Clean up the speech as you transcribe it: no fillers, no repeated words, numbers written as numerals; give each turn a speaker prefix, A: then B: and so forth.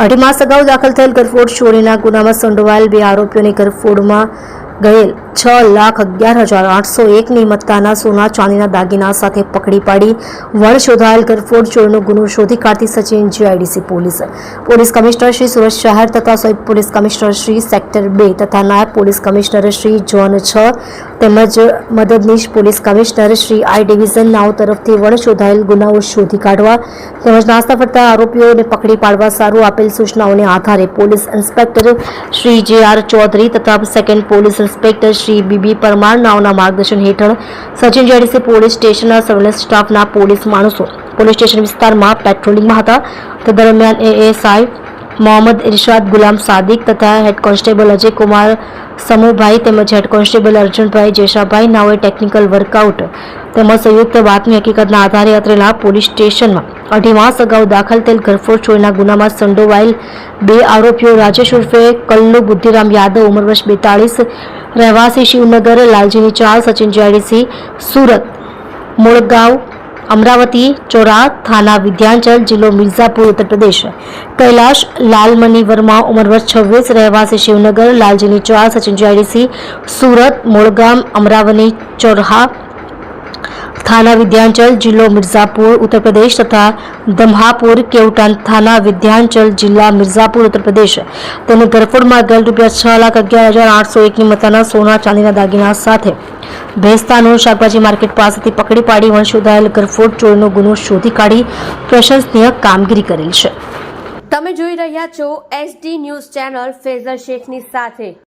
A: અઢી માસ અગાઉ દાખલ થયેલ ગરફોડ ચોરીના ગુનામાં સંડોવાયેલ બે આરોપીઓને ગરફોડમાં ગયેલ 6,11,801ની મત્તાના સોના ચાંદીના દાગીના સાથે પકડી પાડી વણ શોધાયેલ ગરફોડ ચોરીનો ગુનો શોધી કાઢતી Sachin GIDC police commissioner Shri Surat શહેર તથા સંયુક્ત પોલીસ કમિશનર શ્રી સેક્ટર 2 તથા નાયબ પોલીસ કમિશનર શ્રી ઝોન 6 તેમજ મદદનીશ police commissioner Shri I division નાઓ તરફથી વણ શોધાયેલ ગુનાઓ શોધી કાઢવા તેમજ નાસ્તા ફરતા આરોપીઓને પકડી પાડવા સારું આપેલ સૂચનાઓને આધારે police inspector Shri J R. Chaudhary તથા second police inspector Shri B B. Parmar નાઓના માર્ગદર્શન હેઠળ સચિન જીઆઈડીસી પોલીસ સ્ટેશનના સર્વેલન્સ સ્ટાફના પોલીસ માણસો પોલીસ સ્ટેશન વિસ્તારમાં પેટ્રોલિંગમાં હતા. તે દરમિયાન એએસઆઈ મોહમ્મદ ઇરશાદ ગુલામ સાદિક તથા હેડ કોન્સ્ટેબલ અજય કુમાર સમુભાઈ તેમજ હેડ કોન્સ્ટેબલ અર્જુનભાઈ જેશાભાઈ નાઓએ ટેકનિકલ વર્કઆઉટ તેમજ સંયુક્ત બાતમી હકીકતના આધારે અત્રેના પોલીસ સ્ટેશનમાં અઢી માસ અગાઉ દાખલ થયેલ ગરફોડ ચોરીના ગુનામાં સંડોવાયેલ બે આરોપીઓ રાજેશ ઉર્ફે કલ્લુ બુદ્ધિરામ યાદવ ઉંમર વર્ષ 42 રહેવાસી શિવનગર લાલજીની ચાલ સચિન જીઆઈડીસી સુરત મોળગાંવ अमरावती चौरा थाना विद्यांचल जिलो मिर्जापुर उत्तर प्रदेश कैलाश लालमणि वर्मा उम्र वर्ष 26 रहवासी शिवनगर लालजीनी चाल सचिन जीआईडीसी सूरत मोड़गाम अमरावती चौरा थाना विद्यांचल जिलो मिर्जापुर उत्तर प्रदेश तथा दम्हापुर केवटा थाना विद्यांचल जिला मिर्जापुर उत्तर प्रदेश तेने गरफोडમાં ગયેલ ₹6,11,801ની મત્તાના સોના ચાંદીના દાગીના સાથે ભેસ્તાનો શાકભાજી માર્કેટ પાસેથી પકડી પાડી વણ શોધાયેલ ગરફોડ ચોરીનો ગુનો શોધી કાઢી પ્રશંસનીય કામગીરી કરેલ છે.
B: તમે જોઈ રહ્યા છો SD ન્યૂઝ ચેનલ ફેઝર શેખની સાથે.